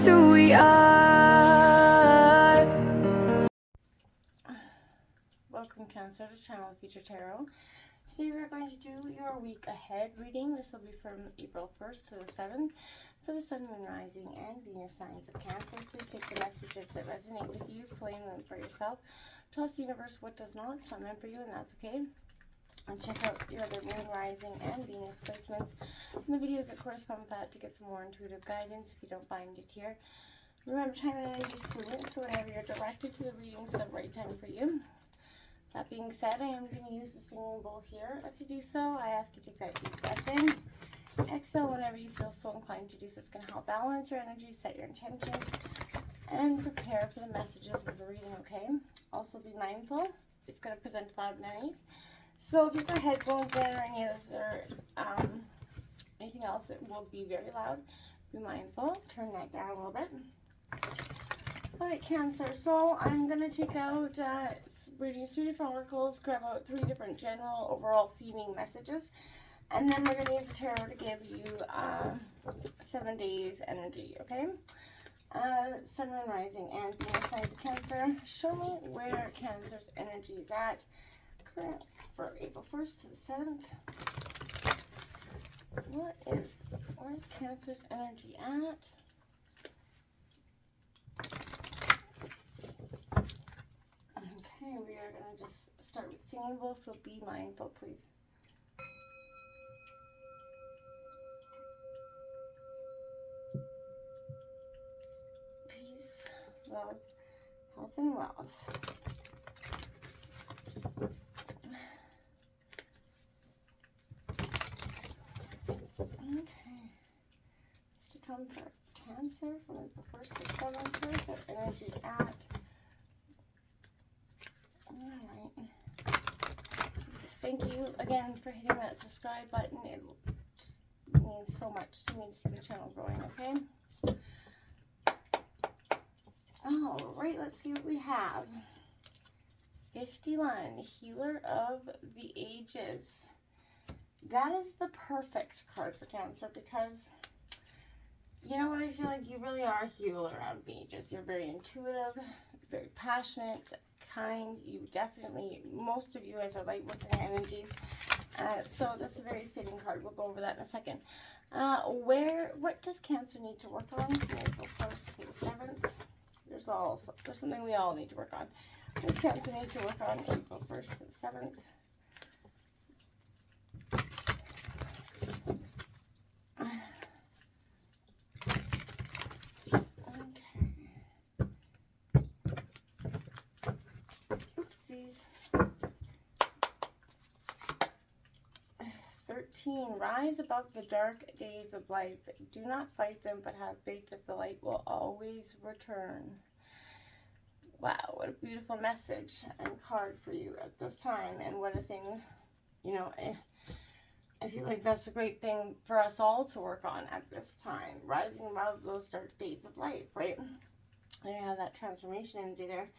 just who we are. Welcome, Cancer, to Channel Future Tarot. Today we're going to do your week ahead reading. This will be from April 1st to the 7th for the Sun, Moon, Rising, and Venus signs of Cancer. Please take the messages that resonate with you, claim them for yourself. Trust the universe what does not. It's not meant for you, and that's okay. And check out your other Moon, Rising, and Venus placements in the videos that correspond with that to get some more intuitive guidance if you don't find it here. Remember, time and energy is fluid, so whenever you're directed to the readings, the right time for you. That being said, I am going to use the singing bowl here. As you do so, I ask you to take that deep breath in. Exhale whenever you feel so inclined to do so. It's going to help balance your energy, set your intention, and prepare for the messages of the reading, okay? Also be mindful. It's going to present loud noise. So if you've got headphones in or any other, anything else, it will be very loud. Be mindful. Turn that down a little bit. Alright, Cancer. So I'm going to take out reading 3 different oracles, grab out 3 different general overall theming messages, and then we're going to use the tarot to give you 7 days energy, okay? Sun, Moon, Rising, and Venus signs of Cancer. Show me where Cancer's energy is at current for April 1st to the 7th. Where's Cancer's energy at? Okay, we are going to just start with singing bowl, so be mindful, please. Peace, love, health, and wealth. Okay. It's to come for Cancer from the 1st to 7th. Where's their energy at? Alright. Thank you again for hitting that subscribe button. It just means so much to me to see the channel growing, okay? Alright, let's see what we have. 51, Healer of the Ages. That is the perfect card for Cancer because, you know what, I feel like you really are a healer of the ages. You're very intuitive, very passionate, kind. You definitely, most of you guys are light working energies. So that's a very fitting card. We'll go over that in a second. What does Cancer need to work on from April 1st to the 7th? There's something we all need to work on. What does Cancer need to work on April 1st to the 7th? Oopsies. 13. Rise above the dark days of life. Do not fight them, but have faith that the light will always return. Wow, what a beautiful message and card for you at this time. And what a thing, you know, I feel like that's a great thing for us all to work on at this time. Rising above those dark days of life, right? And you have that transformation energy there.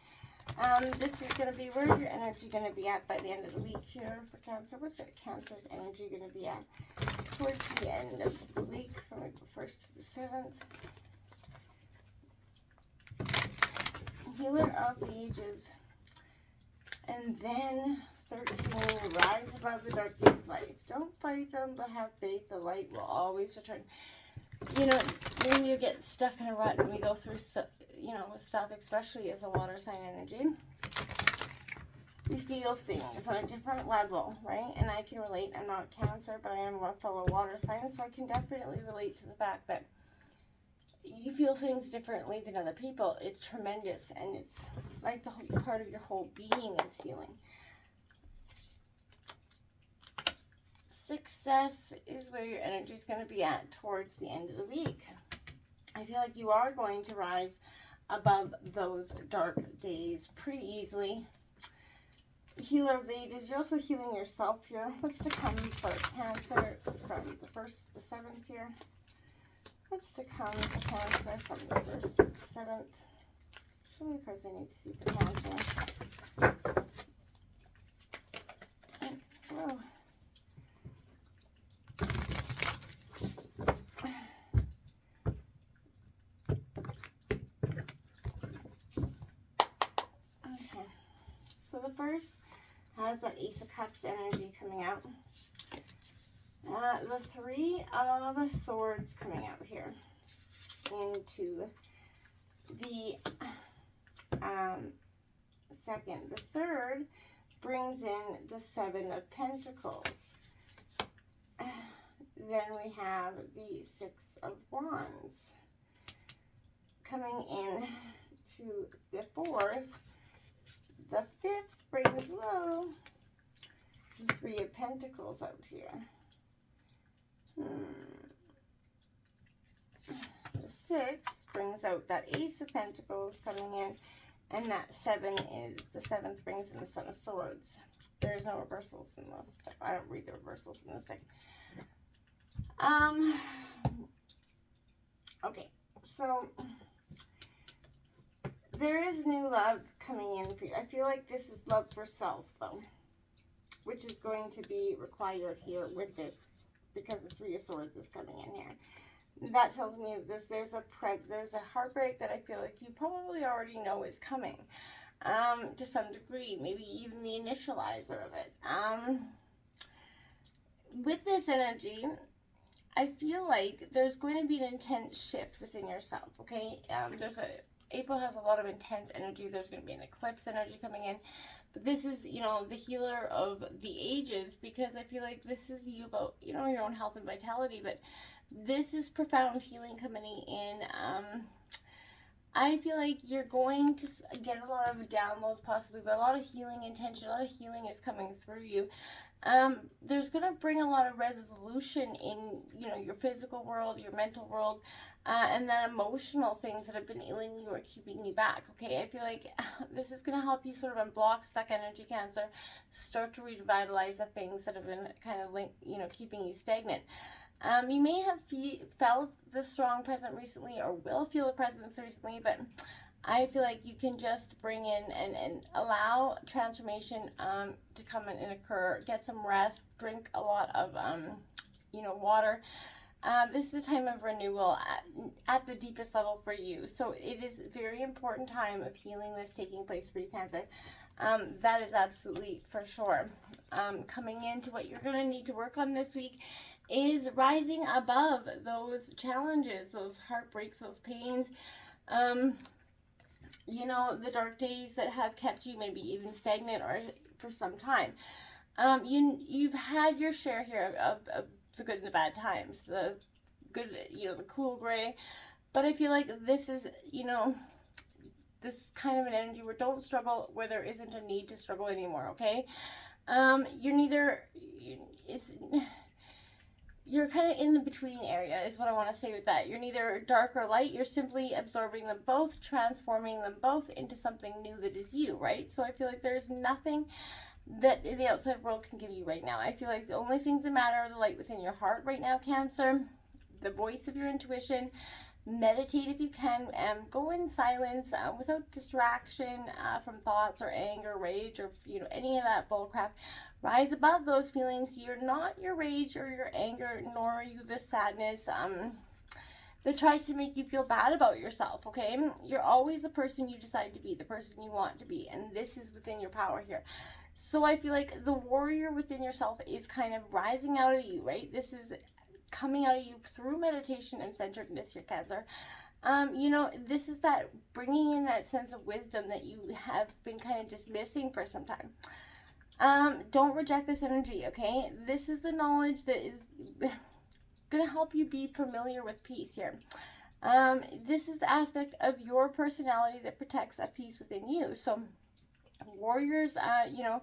This is going to be, where's your energy going to be at by the end of the week here for Cancer? What's that Cancer's energy going to be at towards the end of the week from April 1st to the 7th? Healer of the Ages. And then 13, rise above the dark days of life. Don't fight them, but have faith. The light will always return. You know, when you get stuck in a rut and we go through stuff, you know, stuff, especially as a water sign energy, we feel things on a different level, right? And I can relate. I'm not Cancer, but I am a fellow water sign, so I can definitely relate to the fact that you feel things differently than other people. It's tremendous, and it's like the whole part of your whole being is feeling. Success is where your energy is going to be at towards the end of the week. I feel like you are going to rise above those dark days pretty easily. Healer of the Ages, you're also healing yourself here. What's to come for Cancer from the 1st to the 7th here? What's to come for Cancer from the 1st to the 7th? Show me the cards I need to see for Cancer. Whoa. the 1st has that Ace of Cups energy coming out. The 3 of Swords coming out here into the 2nd. The 3rd brings in the 7 of Pentacles. Then we have the 6 of Wands coming in to the 4th. The 5th brings low the 3 of Pentacles out here. The 6th brings out that Ace of Pentacles coming in, and that 7 is, the 7th brings in the Son of Swords. There's no reversals in this deck. I don't read the reversals in this deck. Okay, so there is new love coming in for you. I feel like this is love for self, though, which is going to be required here with this, because the 3 of Swords is coming in here. That tells me this, there's a heartbreak that I feel like you probably already know is coming, to some degree, maybe even the initializer of it. With this energy, I feel like there's going to be an intense shift within yourself, okay? April has a lot of intense energy. There's going to be an eclipse energy coming in. But this is, you know, the healer of the ages, because I feel like this is you about, you know, your own health and vitality. But this is profound healing coming in. I feel like you're going to get a lot of downloads possibly, but a lot of healing intention, a lot of healing is coming through you. There's going to bring a lot of resolution in, you know, your physical world, your mental world, and then emotional things that have been ailing you or keeping you back, okay? I feel like this is going to help you sort of unblock stuck energy, Cancer, start to revitalize the things that have been kind of, you know, keeping you stagnant. You may have felt the strong presence recently, or will feel the presence recently, but I feel like you can just bring in and allow transformation to come in and occur. Get some rest, drink a lot of, you know, water. This is a time of renewal at the deepest level for you. So it is a very important time of healing that's taking place for you, Cancer. That is absolutely for sure. Coming into what you're going to need to work on this week is rising above those challenges, those heartbreaks, those pains, you know, the dark days that have kept you maybe even stagnant or for some time. You've had your share here of the good and the bad times, the good, you know, the cool gray, but I feel like this is, you know, this kind of an energy where don't struggle where there isn't a need to struggle anymore, okay? You're kind of in the between area is what I want to say with that. You're neither dark or light. You're simply absorbing them both, transforming them both into something new that is you, right? So I feel like there's nothing that the outside world can give you right now. I feel like the only things that matter are the light within your heart right now, Cancer, the voice of your intuition. Meditate if you can, and go in silence without distraction from thoughts or anger, rage, or, you know, any of that bullcrap. Rise above those feelings. You're not your rage or your anger, nor are you the sadness that tries to make you feel bad about yourself, okay? You're always the person you decide to be, the person you want to be, and this is within your power here. So I feel like the warrior within yourself is kind of rising out of you, right? This is coming out of you through meditation and centeredness here, Cancer. You know, this is that bringing in that sense of wisdom that you have been kind of dismissing for some time. Don't reject this energy, okay? This is the knowledge that is going to help you be familiar with peace here. This is the aspect of your personality that protects that peace within you. So warriors, you know,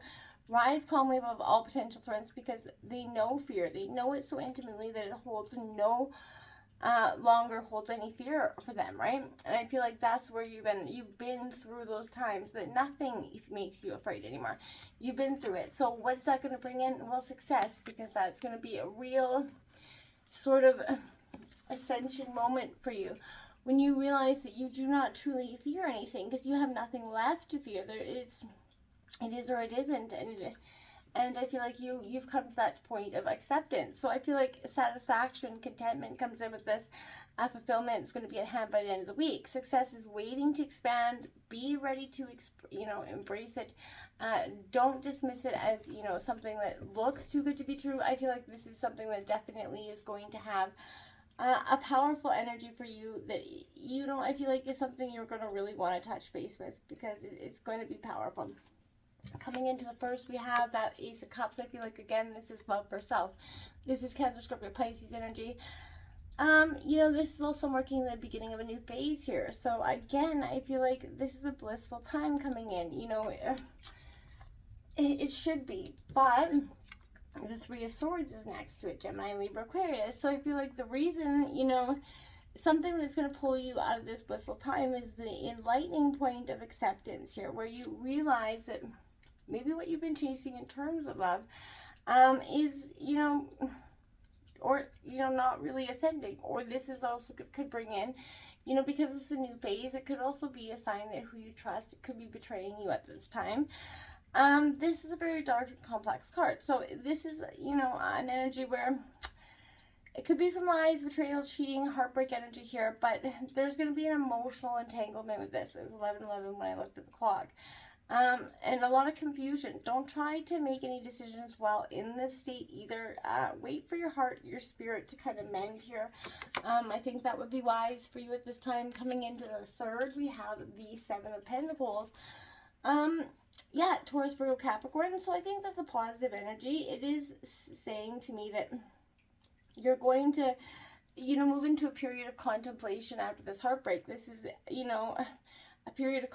rise calmly above all potential threats because they know fear. They know it so intimately that it holds no longer holds any fear for them, right? And I feel like that's where you've been through those times that nothing makes you afraid anymore. You've been through it. So what's that going to bring in? Well, success, because that's going to be a real sort of ascension moment for you when you realize that you do not truly fear anything because you have nothing left to fear. It is or it isn't, And I feel like you've come to that point of acceptance. So I feel like satisfaction, contentment comes in with this. Fulfillment is going to be at hand by the end of the week. Success is waiting to expand. Be ready to embrace it. Don't dismiss it as something that looks too good to be true. I feel like this is something that definitely is going to have a powerful energy for you that I feel like is something you're going to really want to touch base with, because it's going to be powerful. Coming into the first, we have that Ace of Cups. I feel like, again, this is love for self. This is Cancer, Scorpio, Pisces energy. This is also marking the beginning of a new phase here. So again, I feel like this is a blissful time coming in. It should be, but the Three of Swords is next to it, Gemini, Libra, Aquarius. So I feel like the reason, something that's going to pull you out of this blissful time is the enlightening point of acceptance here, where you realize that maybe what you've been chasing in terms of love is, not really ascending. Or this is also could bring in, because it's a new phase, it could also be a sign that who you trust could be betraying you at this time. This is a very dark and complex card. So this is, an energy where it could be from lies, betrayal, cheating, heartbreak energy here, but there's going to be an emotional entanglement with this. It was 11:11 when I looked at the clock. And a lot of confusion. Don't try to make any decisions while in this state either. Wait for your heart, your spirit to kind of mend here. I think that would be wise for you at this time. Coming into the third, we have the Seven of Pentacles. Taurus, Virgo, Capricorn. So I think that's a positive energy. It is saying to me that you're going to, move into a period of contemplation after this heartbreak. This is, a period of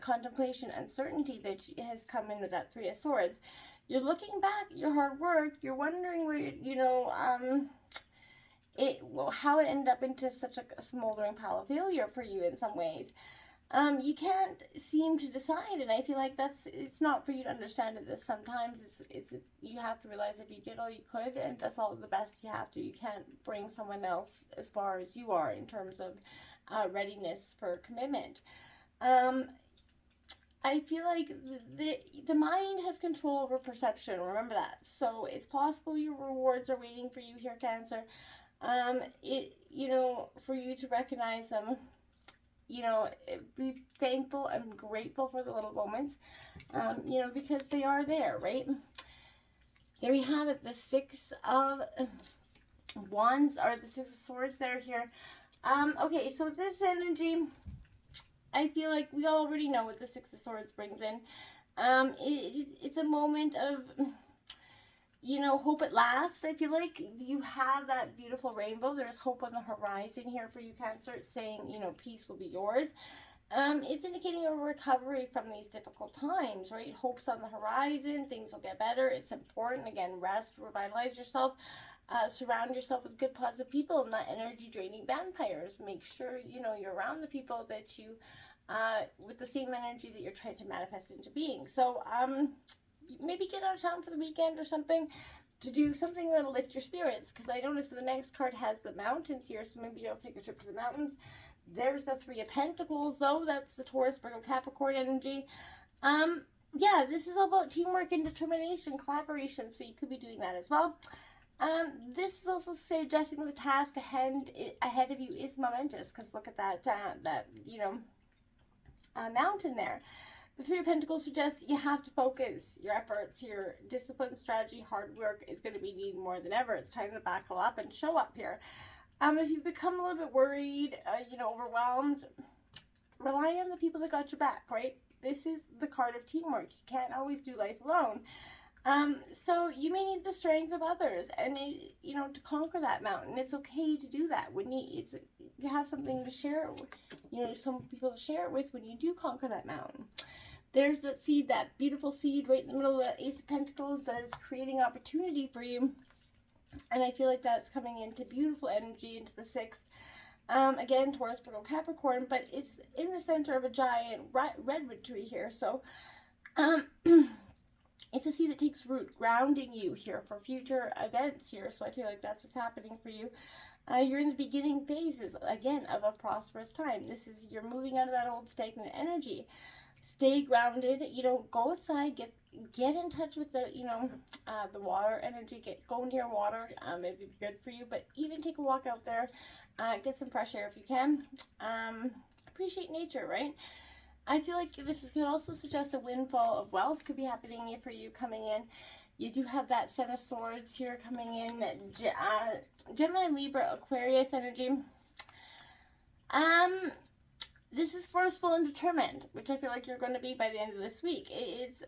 contemplation, uncertainty that has come in with that Three of Swords. You're looking back at your hard work. You're wondering where, how it ended up into such a smoldering pile of failure for you in some ways. You can't seem to decide, and I feel like it's not for you to understand it. Sometimes it's you have to realize if you did all you could, and that's all the best you have to. You can't bring someone else as far as you are in terms of readiness for commitment. I feel like the mind has control over perception. Remember that. So it's possible your rewards are waiting for you here, Cancer. For you to recognize them. Be thankful and grateful for the little moments, because they are there, right? There we have it, the Six of Wands, or the Six of Swords there here. Okay, so this energy, I feel like we already know what the Six of Swords brings in. It's a moment of, hope at last. I feel like you have that beautiful rainbow. There's hope on the horizon here for you, Cancer. It's saying, peace will be yours. It's indicating a recovery from these difficult times, right? Hope's on the horizon. Things will get better. It's important. Again, rest, revitalize yourself. Surround yourself with good, positive people, not energy-draining vampires. Make sure, you're around the people that you, with the same energy that you're trying to manifest into being. So, maybe get out of town for the weekend or something to do something that'll lift your spirits, because I noticed the next card has the mountains here, so maybe you'll take a trip to the mountains. There's the Three of Pentacles, though. That's the Taurus, Virgo, Capricorn energy. This is all about teamwork and determination, collaboration, so you could be doing that as well. This is also suggesting the task ahead of you is momentous, because look at that mountain there. The Three of Pentacles suggests you have to focus your efforts, your discipline, strategy, hard work is going to be needed more than ever. It's time to buckle up and show up here. If you become a little bit worried, overwhelmed, rely on the people that got your back, right? This is the card of teamwork. You can't always do life alone. So you may need the strength of others, and to conquer that mountain. It's okay to do that when you have something to share, some people to share it with when you do conquer that mountain. There's that seed, that beautiful seed right in the middle of the Ace of Pentacles that is creating opportunity for you. And I feel like that's coming into beautiful energy into the sixth. Again, Taurus, Virgo, Capricorn, but it's in the center of a giant redwood tree here. So, it's a seed that takes root, grounding you here for future events here. So I feel like that's what's happening for you. You're in the beginning phases, again, of a prosperous time. You're moving out of that old stagnant energy. Stay grounded. You know, go outside, get in touch with the, the water energy. Go near water. It'd be good for you. But even take a walk out there. Get some fresh air if you can. Appreciate nature, right? I feel like could also suggest a windfall of wealth could be happening for you coming in. You do have that Ten of Swords here coming in. Gemini, Libra, Aquarius energy. This is forceful and determined, which I feel like you're going to be by the end of this week. It's,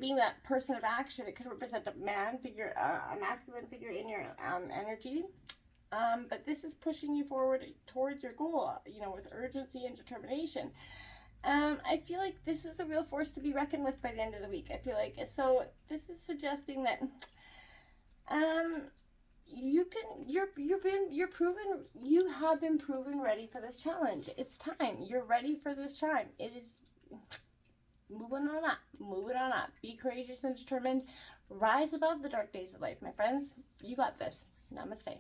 being that person of action. It could represent a man figure, a masculine figure in your energy. But this is pushing you forward towards your goal, with urgency and determination. I feel like this is a real force to be reckoned with by the end of the week. I feel like, so this is suggesting that, you have been proven ready for this challenge. It's time. You're ready for this time. It is moving on up. Be courageous and determined. Rise above the dark days of life, my friends. You got this. Namaste.